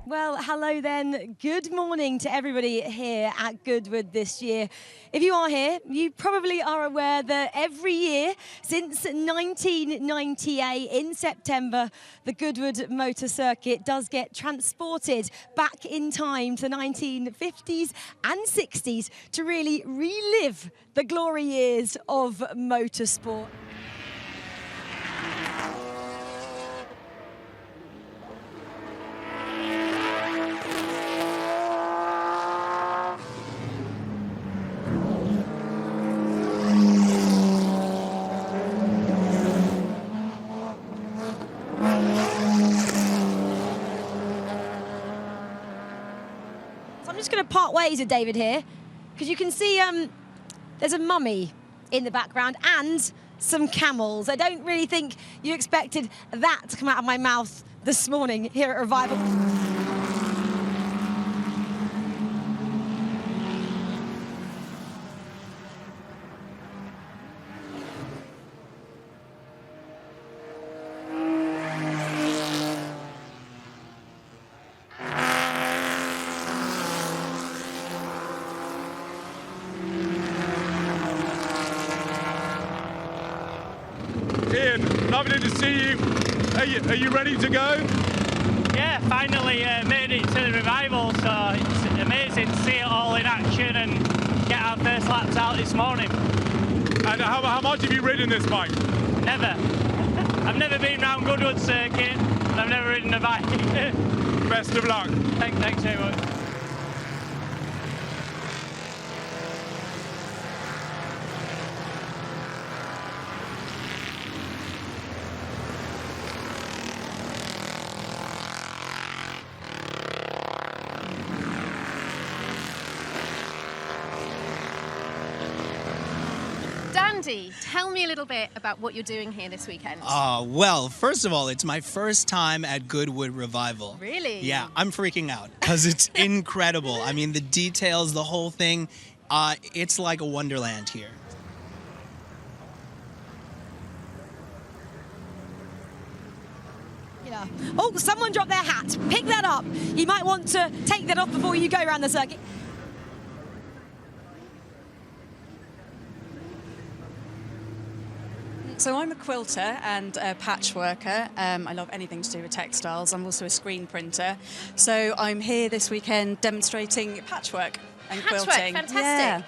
Well, hello then. Good morning to everybody here at Goodwood this year. If you are here, you probably are aware that every year since 1998 in September, the Goodwood Motor Circuit does get transported back in time to the 1950s and 60s to really relive the glory years of motorsport. I'm just going to part ways with David here, because you can see there's a mummy in the background and some camels. I don't really think you expected that to come out of my mouth this morning here at Revival. Ian, lovely to see you. Are you ready to go? Yeah, finally made it to the Revival, so it's amazing to see it all in action and get our first laps out this morning. And how much have you ridden this bike? Never. I've never been round Goodwood Circuit, and I've never ridden a bike. Best of luck. Thanks very much. Andy, tell me a little bit about what you're doing here this weekend. Well, first of all, it's my first time at Goodwood Revival. Really? Yeah, I'm freaking out because it's incredible. I mean, the details, the whole thing, it's like a wonderland here. Yeah. Oh, someone dropped their hat. Pick that up. You might want to take that off before you go around the circuit. So I'm a quilter and a patchworker. I love anything to do with textiles. I'm also a screen printer. So I'm here this weekend demonstrating patchwork and quilting. Fantastic. Yeah.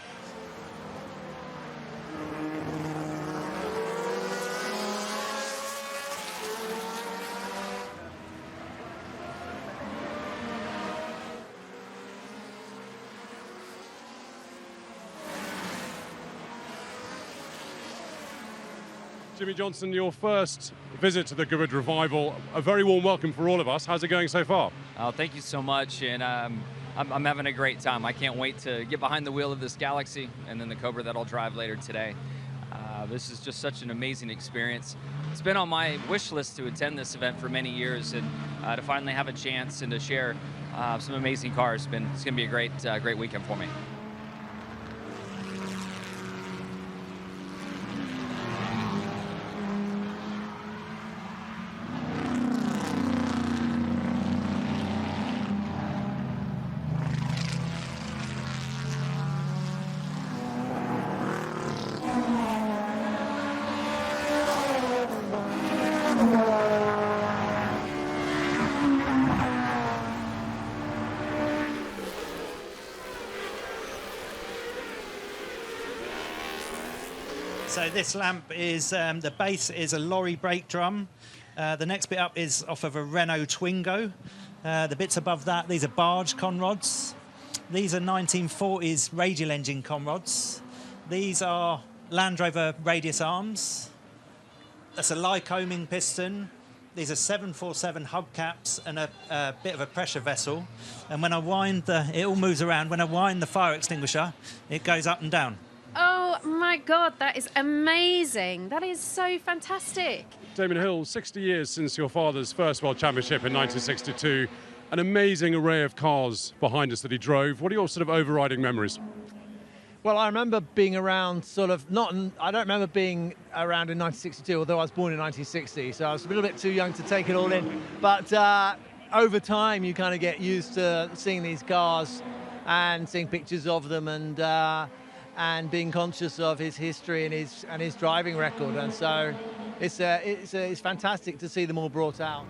Jimmy Johnson, your first visit to the Goodwood Revival. A very warm welcome for all of us. How's it going so far? Oh, thank you so much, and I'm having a great time. I can't wait to get behind the wheel of this Galaxy and then the Cobra that I'll drive later today. This is just such an amazing experience. It's been on my wish list to attend this event for many years, and to finally have a chance and to share some amazing cars. It's going to be a great weekend for me. So this lamp is, the base is a lorry brake drum. The next bit up is off of a Renault Twingo. The bits above that, these are barge conrods. These are 1940s radial engine conrods. These are Land Rover radius arms. That's a Lycoming piston. These are 747 hubcaps and a bit of a pressure vessel. And when I wind it all moves around. When I wind the fire extinguisher, it goes up and down. Oh my God, that is amazing. That is so fantastic. Damon Hill, 60 years since your father's first World Championship in 1962. An amazing array of cars behind us that he drove. What are your sort of overriding memories? Well, I remember being around I don't remember being around in 1962, although I was born in 1960, so I was a little bit too young to take it all in. But over time, you kind of get used to seeing these cars and seeing pictures of them and being conscious of his history and his driving record. And so it's fantastic to see them all brought out.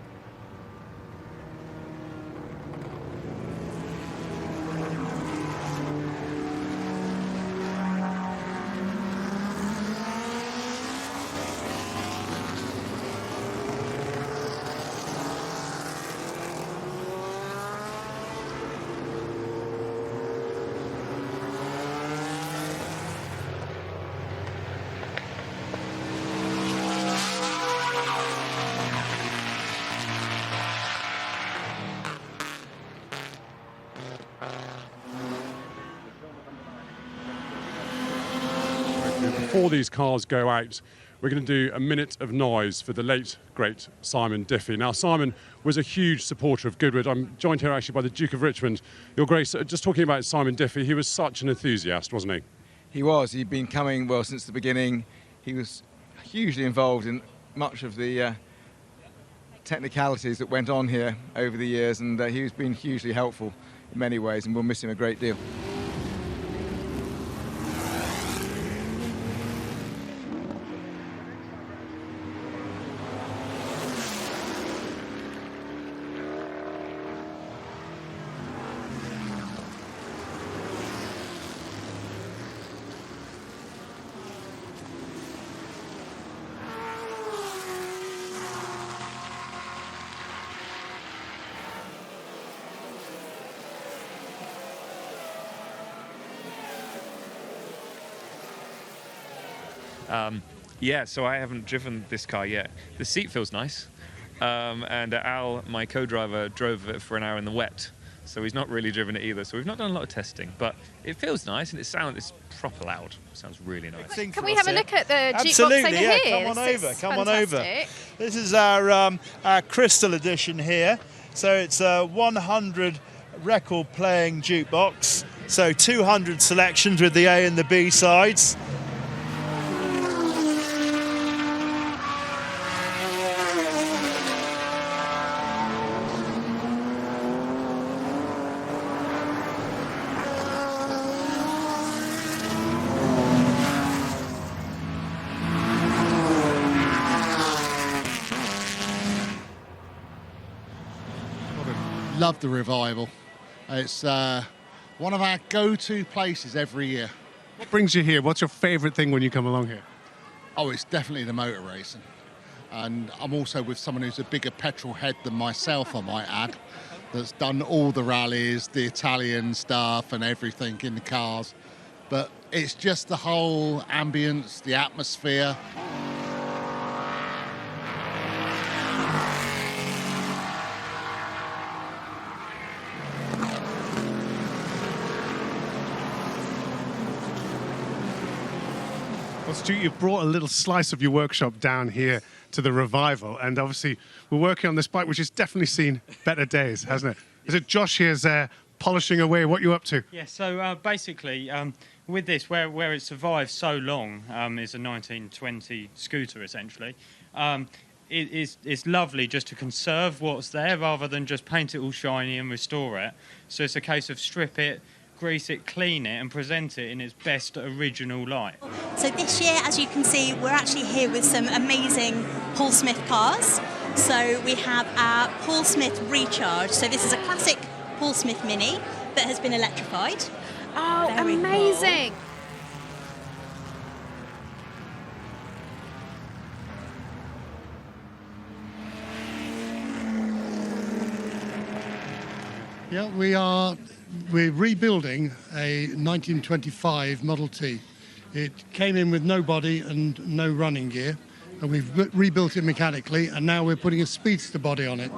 Before these cars go out, we're going to do a minute of noise for the late, great Simon Diffie. Now, Simon was a huge supporter of Goodwood. I'm joined here actually by the Duke of Richmond. Your Grace, just talking about Simon Diffie, he was such an enthusiast, wasn't he? He was. He'd been coming, well, since the beginning. He was hugely involved in much of the technicalities that went on here over the years, and he's been hugely helpful in many ways, and we'll miss him a great deal. Yeah, so I haven't driven this car yet. The seat feels nice, and Al, my co-driver, drove it for an hour in the wet, so he's not really driven it either. So we've not done a lot of testing, but it feels nice and it's proper loud. It sounds really nice. Can we have a look at the jukebox Absolutely, over yeah. here? Come on over. This is our Crystal edition here. So it's a 100 record playing jukebox. So 200 selections with the A and the B sides. Love the Revival. It's one of our go-to places every year. What brings you here? What's your favourite thing when you come along here? Oh, it's definitely the motor racing. And I'm also with someone who's a bigger petrol head than myself, I might add, that's done all the rallies, the Italian stuff and everything in the cars. But it's just the whole ambience, the atmosphere. Well, Stu, you've brought a little slice of your workshop down here to the Revival, and obviously we're working on this bike, which has definitely seen better days, hasn't it? Is it Josh here's polishing away? What are you up to? Yeah, so basically, with this, where it survived so long, is a 1920 scooter, essentially. It's lovely just to conserve what's there rather than just paint it all shiny and restore it. So it's a case of strip it, grease it, clean it and present it in its best original light. So this year, as you can see, we're actually here with some amazing Paul Smith cars. So we have our Paul Smith Recharge. So this is a classic Paul Smith Mini that has been electrified. Oh, very amazing. Cool. Yeah, we're rebuilding a 1925 Model T. It came in with no body and no running gear, and we've rebuilt it mechanically, and now we're putting a speedster body on it.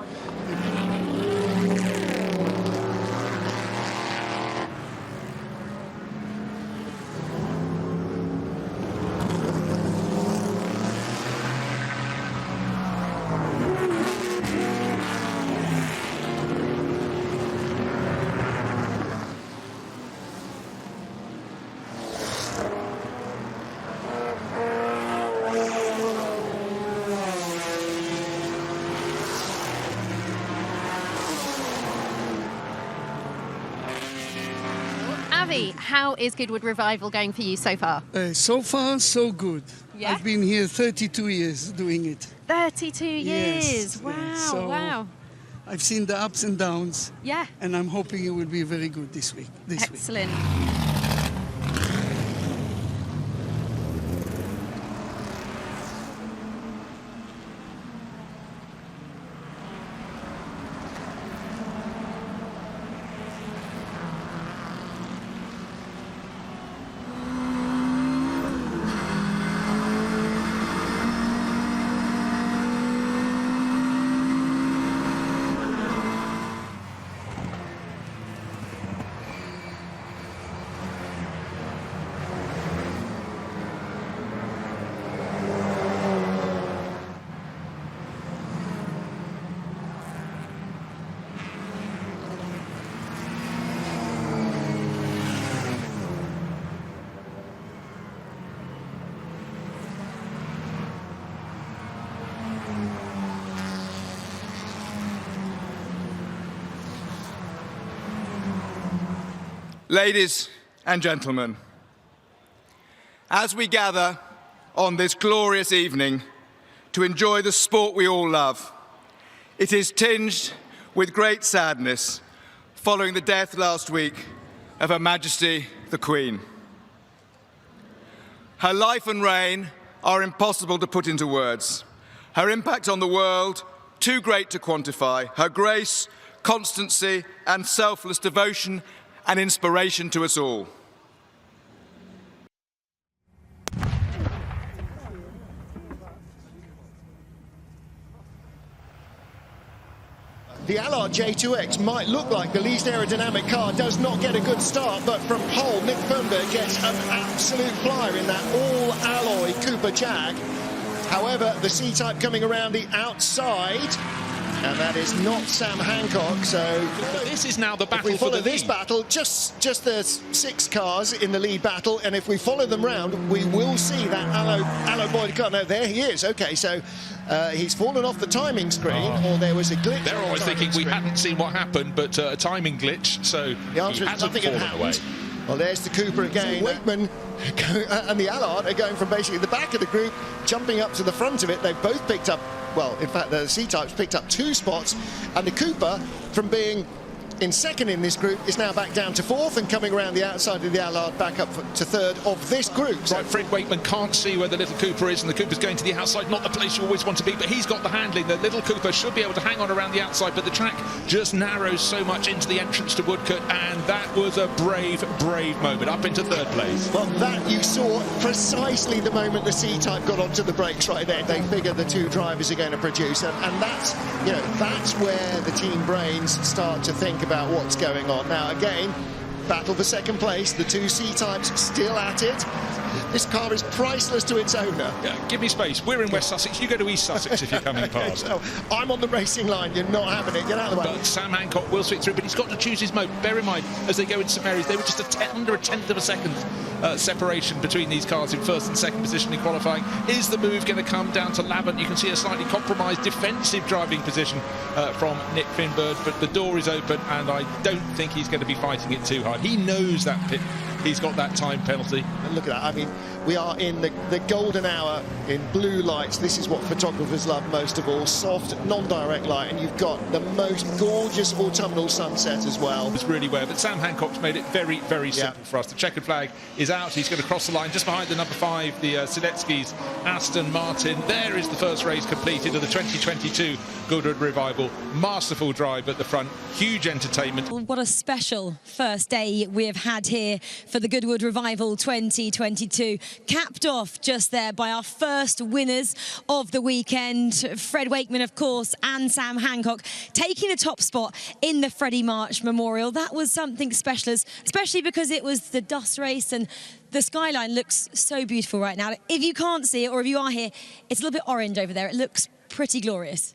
Freddie, how is Goodwood Revival going for you so far? So far, so good. Yeah? I've been here 32 years doing it. 32 years. Yes. Wow, So wow. I've seen the ups and downs. Yeah. And I'm hoping it will be very good this week. Excellent. Ladies and gentlemen, as we gather on this glorious evening to enjoy the sport we all love, it is tinged with great sadness following the death last week of Her Majesty the Queen. Her life and reign are impossible to put into words. Her impact on the world, too great to quantify. Her grace, constancy, and selfless devotion and inspiration to us all. The Allard J2X might look like the least aerodynamic car, does not get a good start, but from pole, Nick Thunberg gets an absolute flyer in that all-alloy Cooper Jag. However, the C-Type coming around the outside, and that is not Sam Hancock, so this is now the battle. If we follow for the this lead. battle, just there's 6 cars in the lead battle, and if we follow them round, we will see that Allo Boyd car. No, there he is. Okay, so he's fallen off the timing screen, or there was a glitch. They're always thinking we hadn't seen what happened, but a timing glitch, so The answer he is hasn't nothing had fallen away. happened. Well, there's the Cooper again. So Wakeman and the Allard are going from basically the back of the group, jumping up to the front of it. They've both picked up, well, in fact, the C-Type's picked up 2 spots, and the Cooper, from being in second in this group, is now back down to 4th and coming around the outside of the Allard back up to 3rd of this group. So Right, Fred Wakeman can't see where the little Cooper is, and the Cooper's going to the outside, not the place you always want to be, but he's got the handling. The little Cooper should be able to hang on around the outside, but the track just narrows so much into the entrance to Woodcote, and that was a brave, brave moment, up into 3rd place. Well, that you saw precisely the moment the C-Type got onto the brakes right there. They figure the 2 drivers are going to produce, and that's, you know, that's where the team brains start to think about what's going on. Now, again, battle for 2nd place. The 2 C-Types still at it. This car is priceless to its owner. Yeah, give me space. We're in West Sussex. You go to East Sussex if you're coming past. So, I'm on the racing line. You're not having it. Get out of the way. But Sam Hancock will sweep through, but he's got to choose his mode. Bear in mind, as they go into St Mary's, they were just under a tenth of a second separation between these cars in 1st and 2nd position in qualifying. Is the move going to come down to Lavant? You can see a slightly compromised defensive driving position from Nick Finbird, but the door is open, and I don't think he's going to be fighting it too hard. He knows that he's got that time penalty. And look at that. I mean, we are in the golden hour in blue lights. This is what photographers love most of all. Soft, non-direct light, and you've got the most gorgeous autumnal sunset as well. It's really well, but Sam Hancock's made it very, very simple for us. The checkered flag is out. He's going to cross the line just behind the number 5, the Siletsky's Aston Martin. There is the first race completed of the 2022 Goodwood Revival. Masterful drive at the front. Huge entertainment. What a special first day we have had here for the Goodwood Revival 2022. Capped off just there by our first winners of the weekend. Fred Wakeman, of course, and Sam Hancock taking the top spot in the Freddie March Memorial. That was something special, especially because it was the dust race and the skyline looks so beautiful right now. If you can't see it, or if you are here, it's a little bit orange over there. It looks pretty glorious.